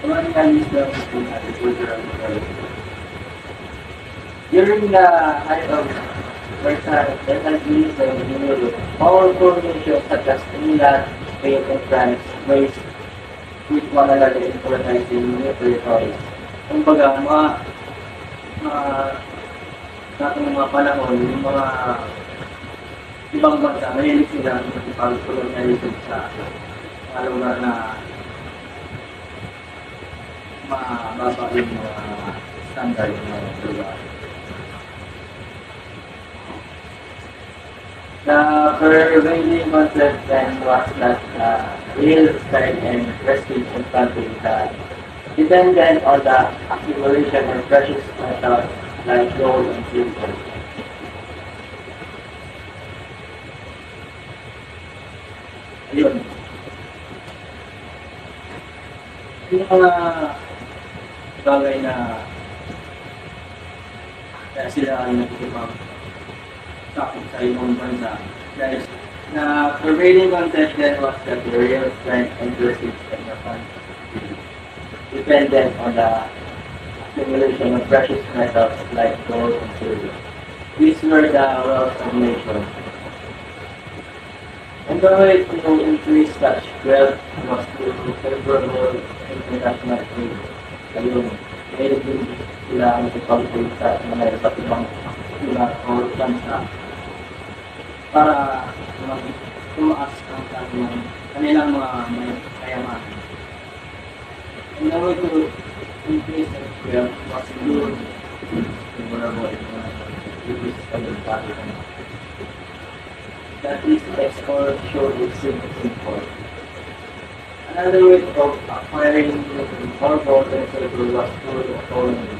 Colonialism in agricultural development. During the height of mercantilism in Europe, powerful nations such as England, Spain, and France raced with one another in colonizing new territories. Kumbaga, mga dating mga panahon, yung mga ibang bansa, mahilig sila makipag-colonialism sa mga lugar na mababa yung mga standard ng mga lugar. The prevailing concept then was that real strength and prestige in country that dependent on the accumulation of precious metals like gold and silver. Ayun. Yung mga bagay na kaya sila ay nakikipag-sakot sa ibang bansa. Guys, na prevailing concept then was that the real strength and prestige in the country dependent on the accumulation of precious metals like gold and silver. These were the wealth of nations. And the way to increase such wealth was through favorable international trade. Ayun, ngayon din sila makipag-trade sa mga iba't ibang lugar o bansa para tumaas ang kanilang mga kayamanan. And the way to increase such wealth was through favorable international trade. This is a that is export showed its import. Another way of acquiring more gold and silver was through the colony.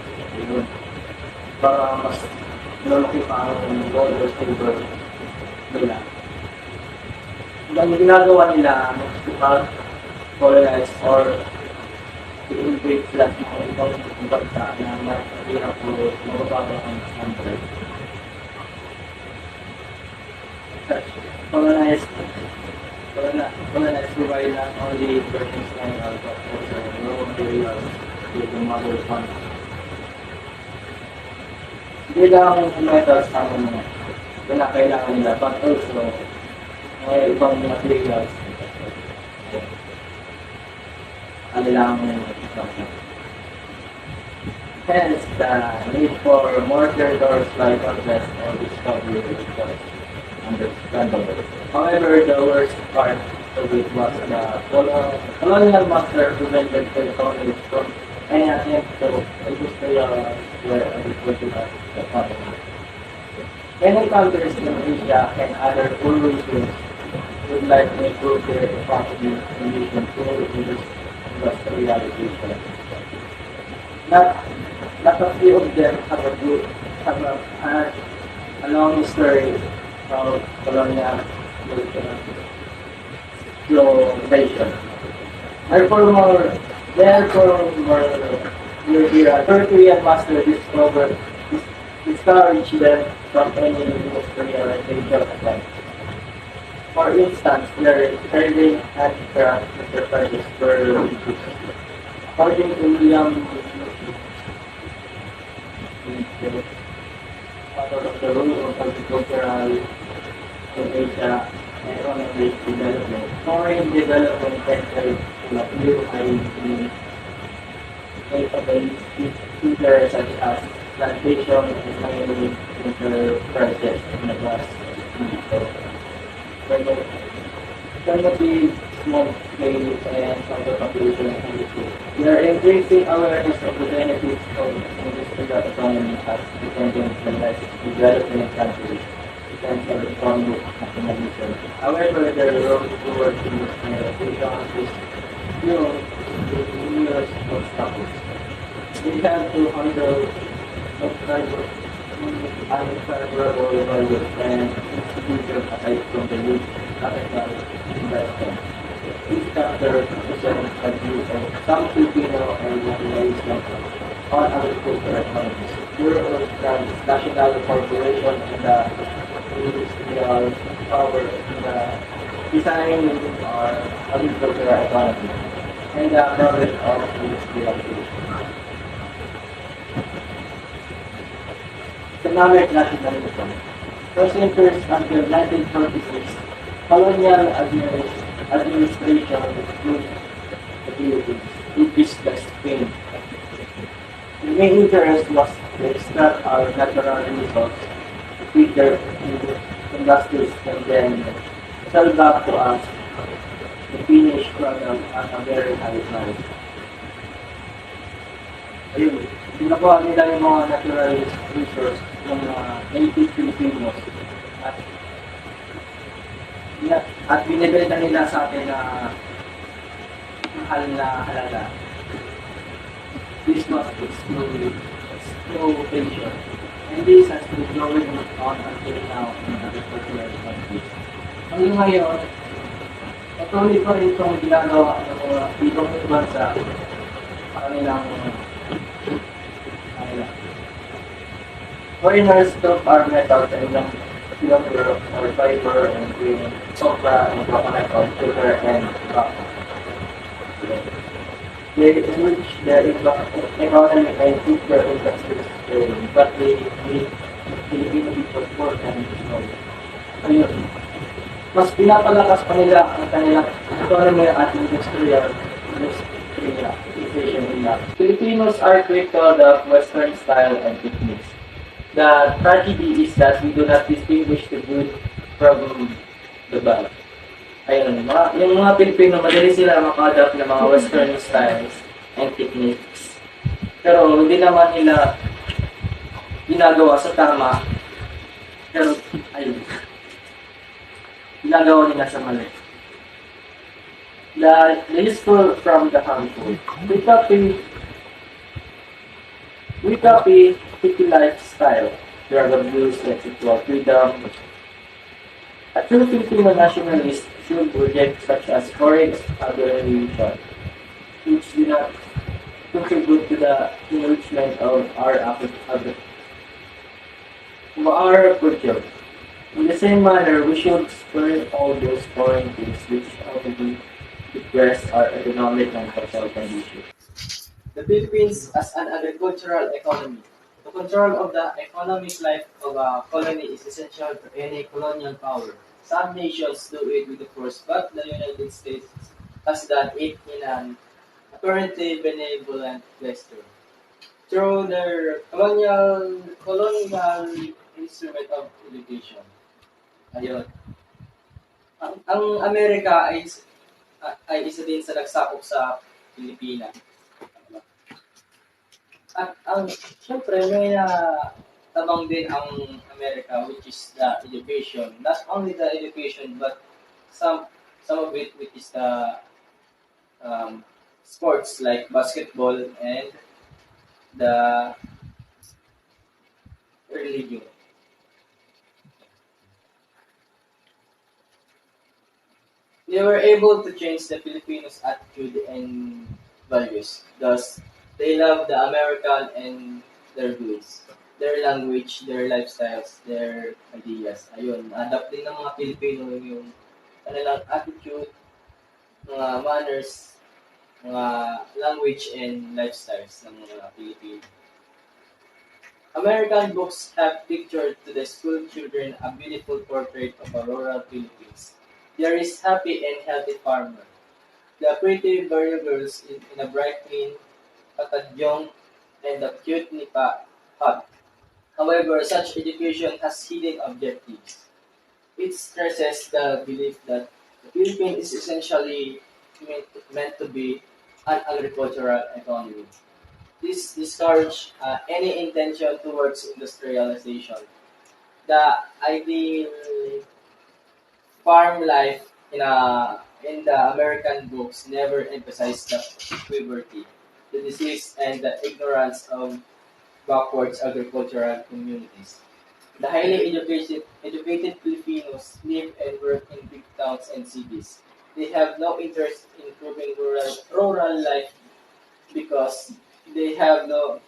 Para mas malaki pa ang gold or silver nila. Ang ginagawa nila to colonize or to invade sila sa mga ibang bansa na mahirap o mababa ang standard. Colonize provide not only purchase mineral but also raw materials to the mother country. Hindi lang metals ang kailangan nila but also may ibang materials kailangan nila. Hence, the need for more territories like Atlas and discovery was understandable. However, the worst part of it was the colonial master prevented the colonies from any attempt to industrialize their agricultural economy. Many countries in Asia and other poor regions would like to improve their economy conditions through industrialization. Not a few of them have a long history of colonial globalization. Therefore, European master discouraged them from any industrialization attempt. For instance, their trading handicraft enterprises were reduced. According to William author of the rule of agricultural in Asia and economic development, foreign development centered to appear in interests such as plantation and mining enterprises in the past. Economically small scale and counter population industry. We are increasing awareness of the benefits of industrial economy as dependent on less developing countries depends on economic nationalism. However, the road towards industrialization is still numerous obstacles. We have to handle unfavorable values and institutions aside from the youth capital investment. This chapter represents a view of some Filipino and nationalism on agricultural economies. Bureau of National Corporation and the industrial power in the design our agricultural economy. and the progress of industrialization. Economic nationalism. For centuries until 1946, colonial administration included the Philippines, which the Spain. The main interest was to extract our natural resources, to feed their industries, and then sell back to us the finished product at a very high price. Ayun, kinukuha nila yung mga natural resource ng mga native Filipinos at, at binibenta nila sa atin na mahal na halaga. This was exploitation. And this has been going on until now in other particular countries. Hanggang ngayon, patuloy pa rin itong ginagawa ng mga ibang bansa sa kanilang foreigners took our metals and yung silver or fiber and green, copra and coconut of sugar and cotton. They enrich their economy and keep their industries going, but they make Filipino people poor and slow. Ayun. Mas pinapalakas pa nila ang kanilang economy at industrialization nila. Filipinos are critical of Western style and techniques. The tragedy is that we do not distinguish the good from the bad. Ayun, yung mga Pilipino, madali sila maka-adapt ng mga Western styles and techniques. Pero hindi naman nila ginagawa sa tama. Pero, ayun, ginagawa nila sa mali. The useful from the harmful. We copy city lifestyle, drug abuse, sexual freedom. A true Filipino nationalist should reject such as foreign aberration, which do not contribute to the enrichment of our culture. In the same manner, we should spurn all those foreign things which only depress our economic and social condition. The Philippines as an agricultural economy. The control of the economic life of a colony is essential to any colonial power. Some nations do it with the force, but the United States has done it in an apparently benevolent gesture. Through their colonial instrument of education. Ayun. Ang Amerika ay isa din sa nagsakop sa Pilipinas. At syempre may tabang din ang Amerika, which is the education. Not only the education but some of it which is the sports like basketball and the religion. They were able to change the Filipinos' attitude and values. Thus, they love the American and their goods, their language, their lifestyles, their ideas. Ayun, adapt din ng mga Pilipino yung kanilang attitude, mga manners, mga language and lifestyles ng mga Pilipino. American books have pictured to the school children a beautiful portrait of a rural Philippines. There is happy and healthy farmer. The pretty barrio girls in a bright green patadyong and the cute nipa hut. However, such education has hidden objectives. It stresses the belief that the Philippines is essentially meant to be an agricultural economy. This discourages any intention towards industrialization. The ideal farm life in the American books never emphasized the poverty, the disease, and the ignorance of backwards agricultural communities. The highly educated Filipinos live and work in big towns and cities. They have no interest in improving rural life because they have no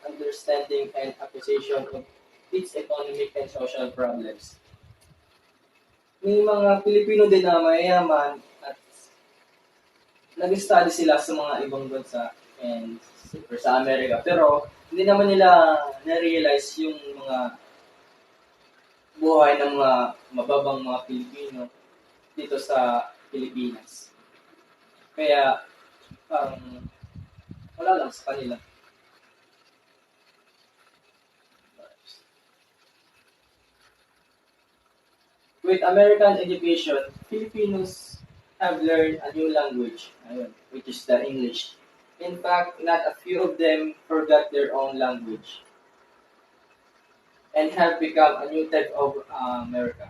understanding and appreciation of its economic and social problems. May mga Pilipino din na mayayaman at nag-study sila sa mga ibang bansa and siyempre sa Amerika. Pero hindi naman nila na-realize yung mga buhay ng mga mababang mga Pilipino dito sa Pilipinas. Kaya parang wala lang sa kanila. With American education, Filipinos have learned a new language, ayun, which is the English. In fact, not a few of them forgot their own language and have become a new type of America.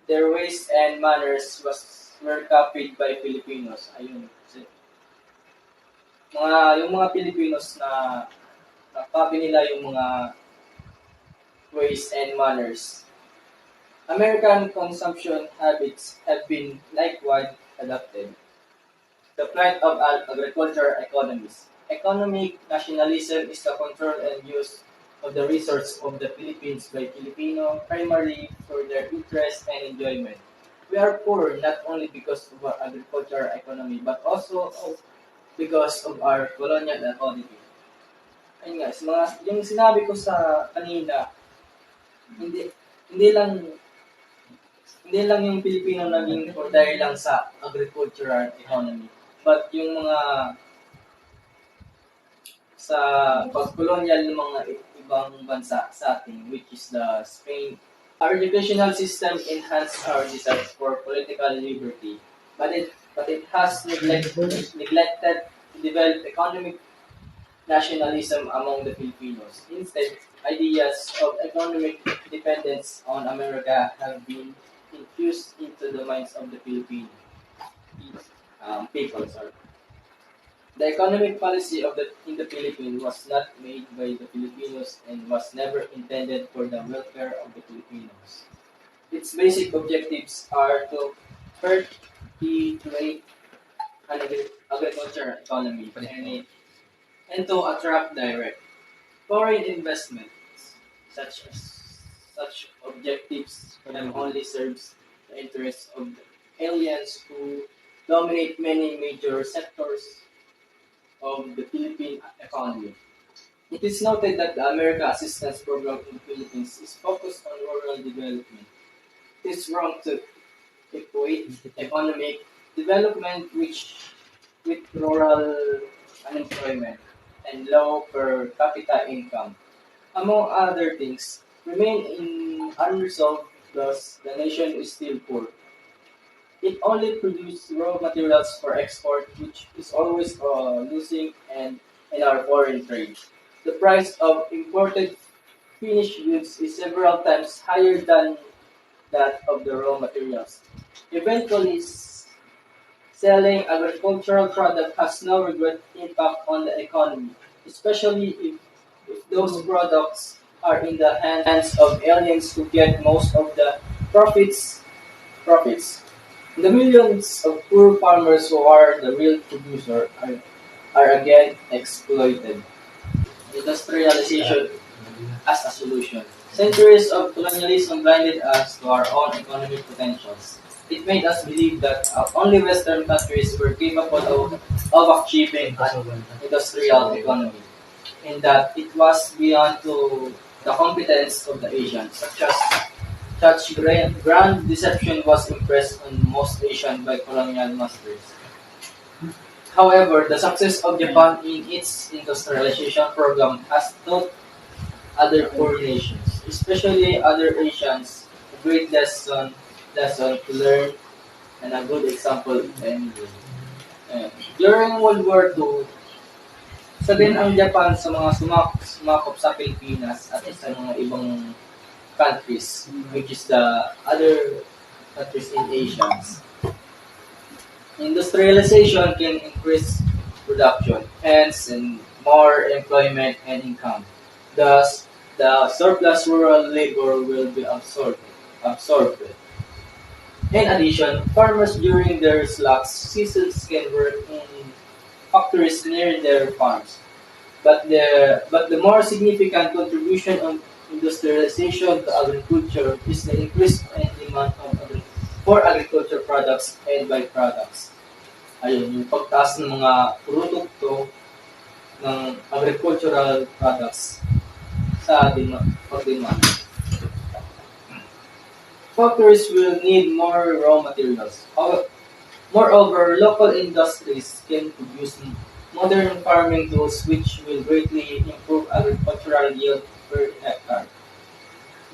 Their ways and manners were copied by Filipinos. Ayun. Yung mga Filipinos na copy nila yung mga ways and manners. American consumption habits have been likewise adopted. The plight of agriculture economies. Economic nationalism is the control and use of the resources of the Philippines by Filipino primarily for their interest and enjoyment. We are poor not only because of our agricultural economy but also because of our colonial authority. Ayun nga, yung sinabi ko sa kanina, hindi hindi lang hindi lang yung Pilipino naging or dahil lang sa agricultural economy, but yung mga sa pag-colonial ng mga ibang bansa sa atin, which is the Spain. Our educational system enhanced our desire for political liberty, but it has neglected to develop economic nationalism among the Filipinos. Instead, ideas of economic dependence on America have been infused into the minds of the Filipino people. Sorry. The economic policy in the Philippines was not made by the Filipinos and was never intended for the welfare of the Filipinos. Its basic objectives are to perpetuate an agricultural economy and to attract direct foreign investments. Such objectives can only serves the interests of the aliens who dominate many major sectors of the Philippine economy. It is noted that the America Assistance Program in the Philippines is focused on rural development. It is wrong to equate economic development with rural unemployment and low per capita income. Among other things, remain in unresolved, thus the nation is still poor. It only produces raw materials for export, which is always losing and in our foreign trade. The price of imported finished goods is several times higher than that of the raw materials. Eventually, selling agricultural product has no regret impact on the economy, especially if those products are in the hands of aliens who get most of the profits. Profits. The millions of poor farmers who are the real producer are again exploited. Industrialization as a solution. Centuries of colonialism blinded us to our own economic potentials. It made us believe that only Western countries were capable of achieving an industrial economy, and that it was beyond to the competence of the Asians. Such grand deception was impressed on most Asian by colonial masters. However, the success of Japan in its industrialization program has taught other poor nations, especially other Asians, a great lesson to learn and a good example to emulate. During World War II, isa din ang Japan sa mga sumakop sa Pilipinas at sa mga ibang countries, which is the other countries in Asia. Industrialization can increase production, hence and more employment and income. Thus, the surplus rural labor will be absorbed. In addition, farmers during their slack seasons can work in factories near their farms. But the more significant contribution of industrialization to agriculture is the increase in demand for agriculture products and byproducts. ayun, yung pagtaas ng mga produkto ng agricultural products sa pag-demand. Factories will need more raw materials. Moreover, local industries can produce modern farming tools which will greatly improve agricultural yield per hectare.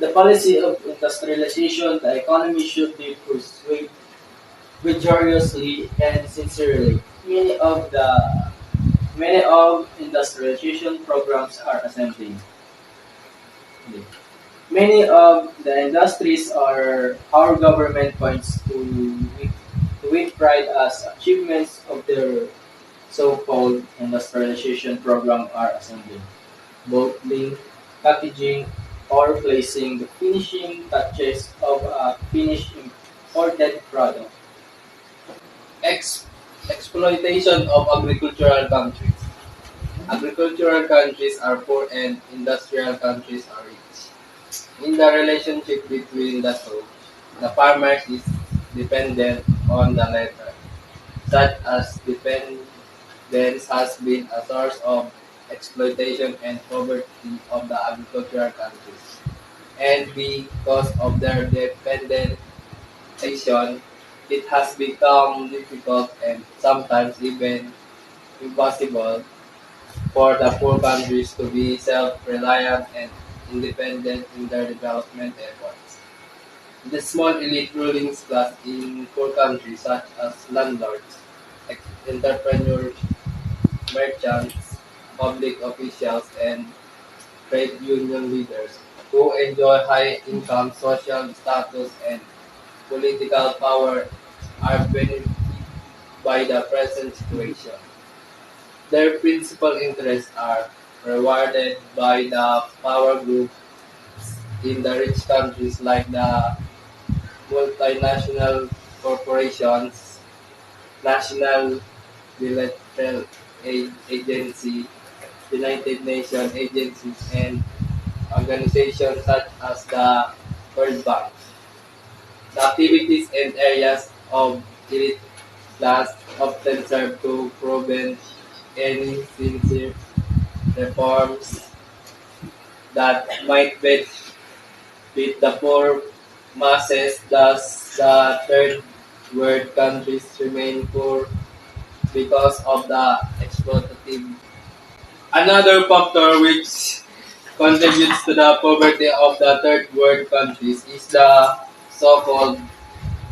The policy of industrialization, the economy should be pursued vigorously and sincerely. Many of industrialization programs are assembling. Many of the industries are our government points to with pride as achievements of their so-called industrialization program are assembling, bottling, packaging, or placing the finishing touches of a finished imported product. Ex- Exploitation of agricultural countries. Agricultural countries are poor and industrial countries are rich. In the relationship between the two, the farmer is dependent on the latter. Such as dependence has been a source of exploitation and poverty of the agricultural countries. And because of their dependency, it has become difficult and sometimes even impossible for the poor countries to be self-reliant and independent in their development efforts. The small elite ruling class in poor countries such as landlords, entrepreneurs, merchants, public officials, and trade union leaders who enjoy high income, social status, and political power are benefited by the present situation. Their principal interests are rewarded by the power group in the rich countries like the multinational corporations, national bilateral agency, United Nations agencies, and organizations such as the World Bank. The activities and areas of elite class often serve to prevent any sincere reforms that might benefit the poor masses. Thus, the third world countries remain poor because of the exploitative. Another factor which contributes to the poverty of the third world countries is the so-called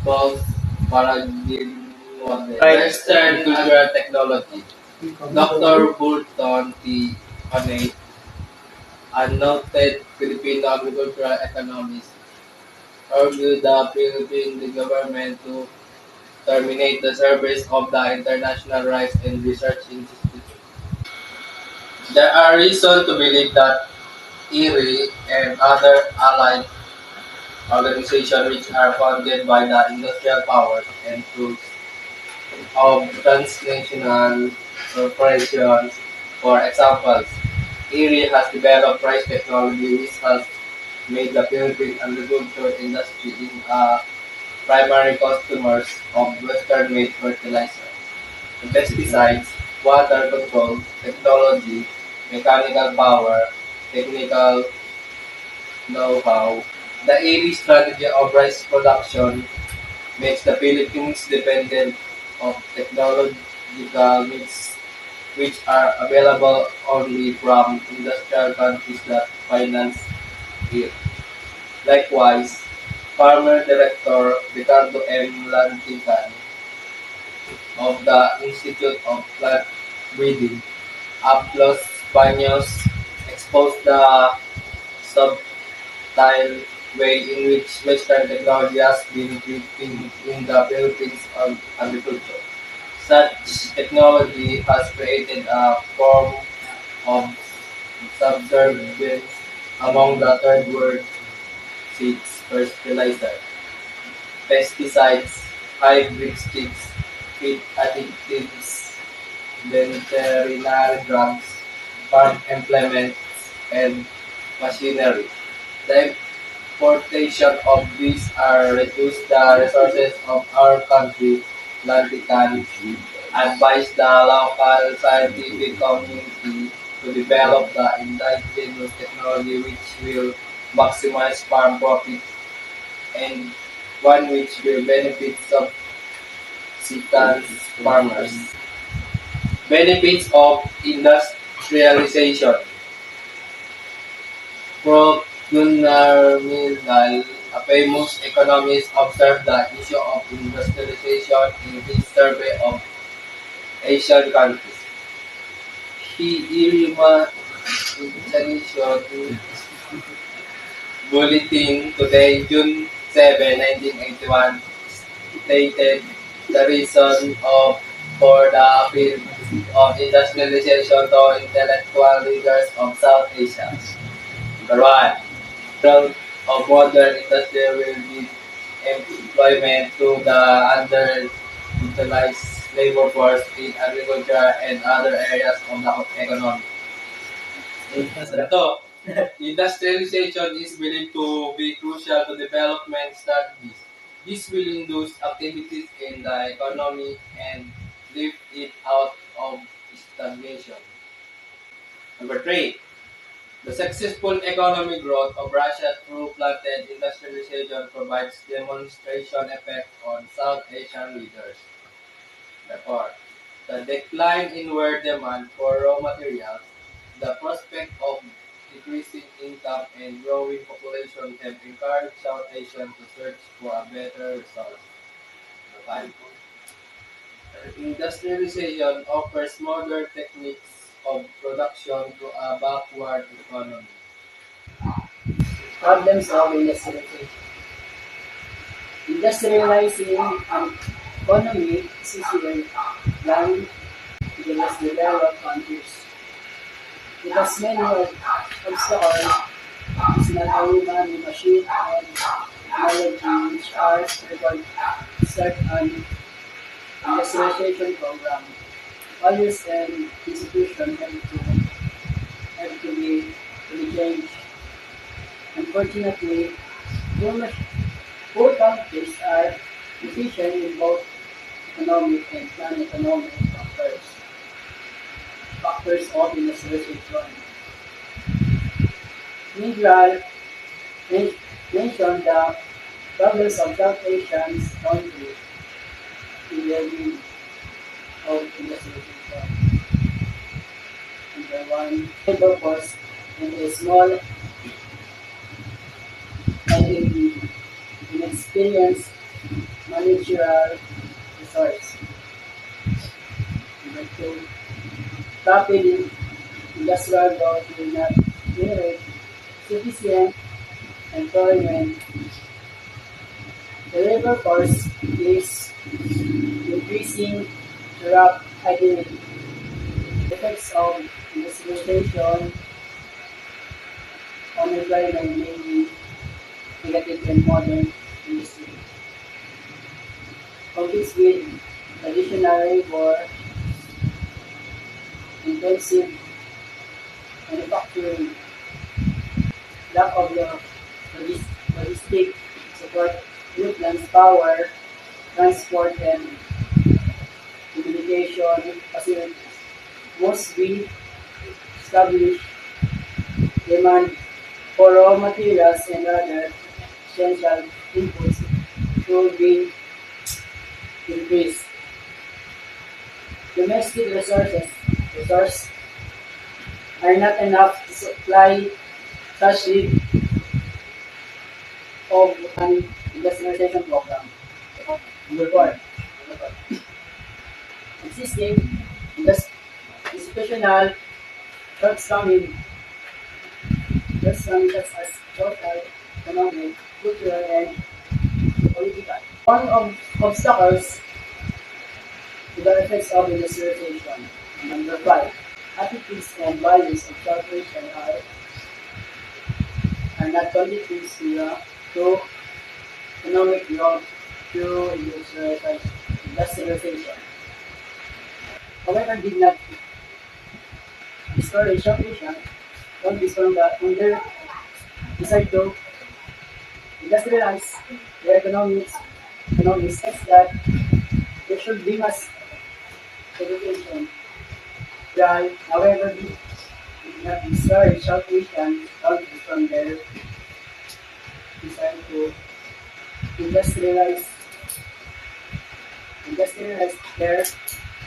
false paradigm model. Western cultural technology. Dr. Burton T. Panay, a noted Filipino agricultural economist, argued the Philippine government to terminate the service of the International Rice and Research Institute. There are reasons to believe that IRI and other allied organizations which are funded by the industrial powers and tools of transnational corporations. For example, IRI has developed rice technology which has made the Philippine agriculture industry in primary customers of Western-made fertilizer, pesticides, water control, technology, mechanical power, technical know-how. The AV strategy of rice production makes the Philippines dependent of technological needs which are available only from industrial countries that finance it. Likewise, Farmer Director Ricardo M. Lantican of the Institute of Plant Breeding, Aplos Baños, exposed the subtle way in which Western technology has been creeping in the Philippines on agriculture. Such technology has created a form of subservience among the third world seeds, fertilizer, pesticides, hybrid seeds, feed additives, veterinary drugs, farm implements, and machinery. The importation of these are reduce the resources of our country, Lantican. advise the local scientific community to develop the indigenous technology which will maximize farm profit and one which will benefit subsistence farmers. Benefits of industrialization. Gunnar Myrdal, a famous economist, observed the issue of industrialization in his survey of Asian countries. He International Bulletin today, June 7, 1981, stated the reason for the appeal of industrialization to intellectual leaders of South Asia. Number one, growth of modern industry will give employment to the underutilized labor force in agriculture and other areas of the economy. Ito, industrialization is believed to be crucial to development strategies. This will induce activities in the economy and lift it out of stagnation. Number three, the successful economic growth of Russia through planted industrialization provides demonstration effect on South Asian leaders. Therefore, the decline in world demand for raw materials, the prospect of decreasing income and growing population have encouraged South Asians to search for a better resource. Number five, industrialization offers modern techniques of production to a backward economy. Problems of industrialization. Industrializing an economy is easier than in less developed countries. It has many obstacles. It's not only money, machine, and technology which are required to start an industrialization program. Values and institutions have to be changed. Unfortunately, poor poor countries are deficient in both economic and non-economic factors of industrialization. Meanwhile, mention the problems of South Asian countries in the view of industrialization. Number one, labor force in a small and inexperienced managerial resource. Number two, rapid industrial growth will not generate sufficient employment. The labor force is increasing rapidly. Effects of industrialization on employment may be negative in modern industry. Conflicts with traditional labor, intensive manufacturing, lack of the logistic support, nuclear power, transport, and communication facilities. Most will establish demand for raw materials and other essential inputs should be increased. Domestic resources are not enough to supply such need of an industrialization program. Number four, existing institutional shortcomings such as social, economic, cultural, and political. One of obstacles to the effects of industrialization. Number five, attitudes and values of South Asian are not contributes to economic growth through industrialization. However, did not discourage South Asia from this from their desire to industrialize their economies says that there should be mass education. While, however, did not discourage South Asian countries from their desire to industrialize, industrialize their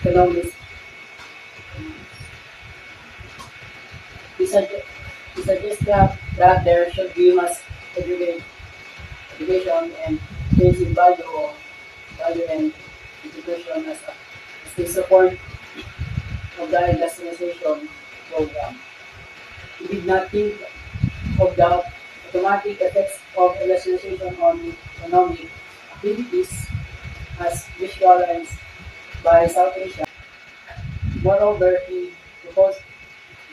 economies. He, sugge- he suggests that there should be mass education and basic value and education as the support of the industrialization program. He did not think of the automatic effects of industrialization on economic activities as visualized by South Asia. Moreover, he proposed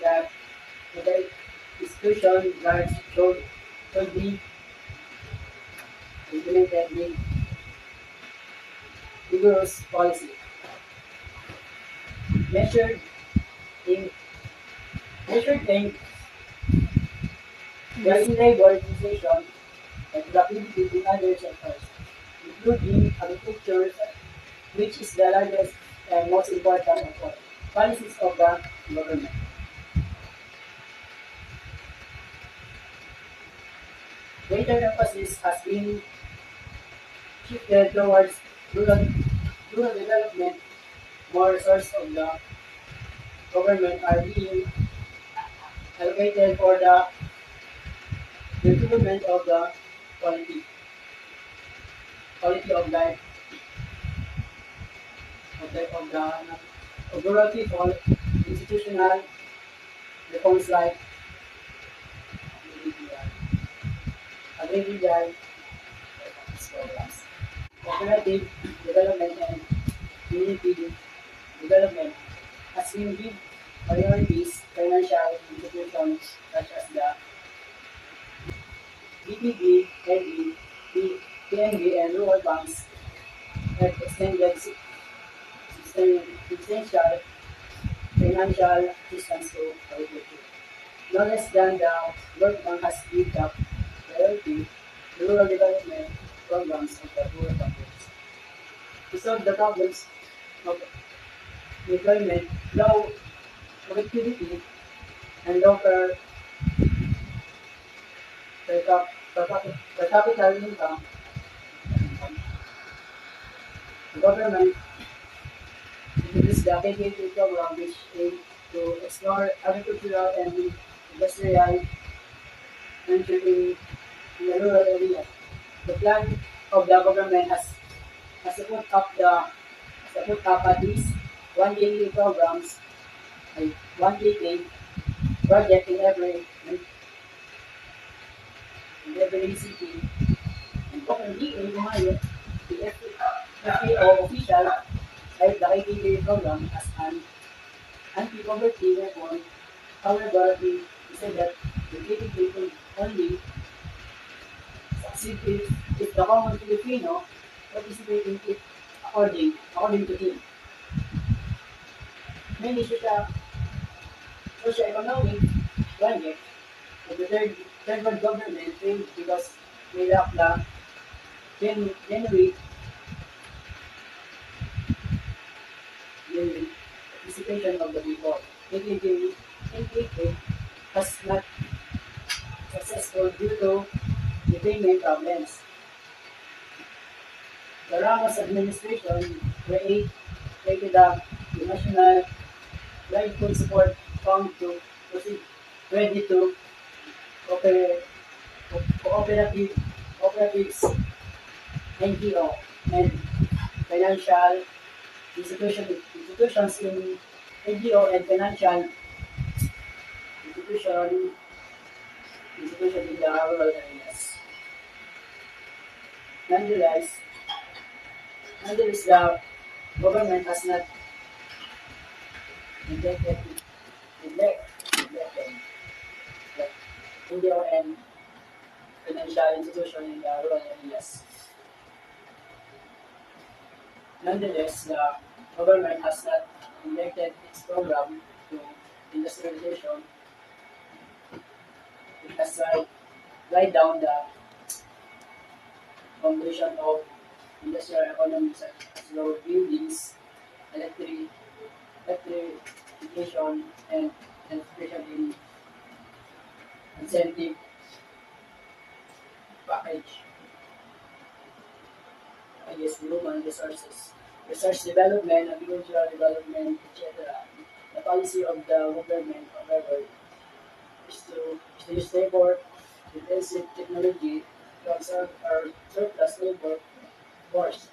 that the institution guards should be implemented with rigorous policy, measured in measured in rising labor organization and productivity in other sectors, including agriculture, which is the largest and most important of all policies of the government. Greater emphasis has been shifted towards rural, rural development. More resources of the government are being allocated for the improvement of the quality, quality of life of rural people, institutional reforms like agricultural programs, cooperative development and community development has been given priorities financial institutions such as the BPD, LD, PNB, and rural banks have extended substantial financial assistance to agriculture. No less than the World Bank has given the priority to rural development programs of the rural countries. To solve the problems of employment, low productivity, and low per capita income, the government introduced the KKP program which aimed to explore agricultural and industrial venture in the rural areas. The plan of the government has to put up at least one KKP programs, one KK project in every city. And currently in Ohio, the FAO official cited the KKP program as an anti-poverty reform. However, he said that the KKP could only succeed if the common Filipino participate in it according to him. Many socio-economic projects of the third world government failed because they lack the genuine genuine participation of the people. KKK has not successful due to the payment problems. The Ramos administration created the National Livelihood Support Fund to proceed credit to cooper- cooperative, cooperatives, NGO, and financial institutions in NGO and financial institution, institution in the rural areas. Nonetheless, nonetheless, the government has not neglected neglected the NGO and financial institution in the rural areas. Nonetheless, the government has not neglected its program to industrialization. It has laid down the foundation of industrial economy such as road buildings, electric, electrification, and especially in incentive package, I guess, human resources, research development, agricultural development, etc. The policy of the government, however, is to use labor intensive technology to absorb our surplus labor force.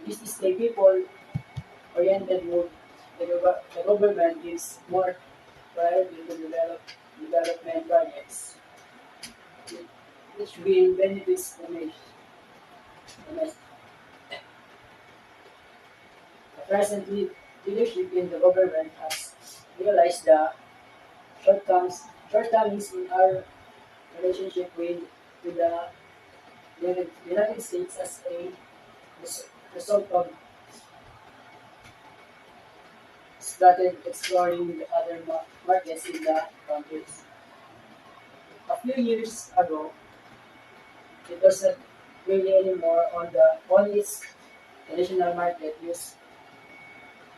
This is a people-oriented move. The government gives more priority to development projects, which will benefit the present leadership in the government has realized the shortcomings, shortcomings in our relationship with the United States as a result of started exploring the other markets in the countries. A few years ago, it was not really anymore on its traditional market, use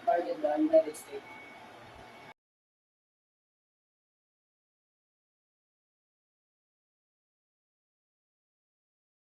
market the United States.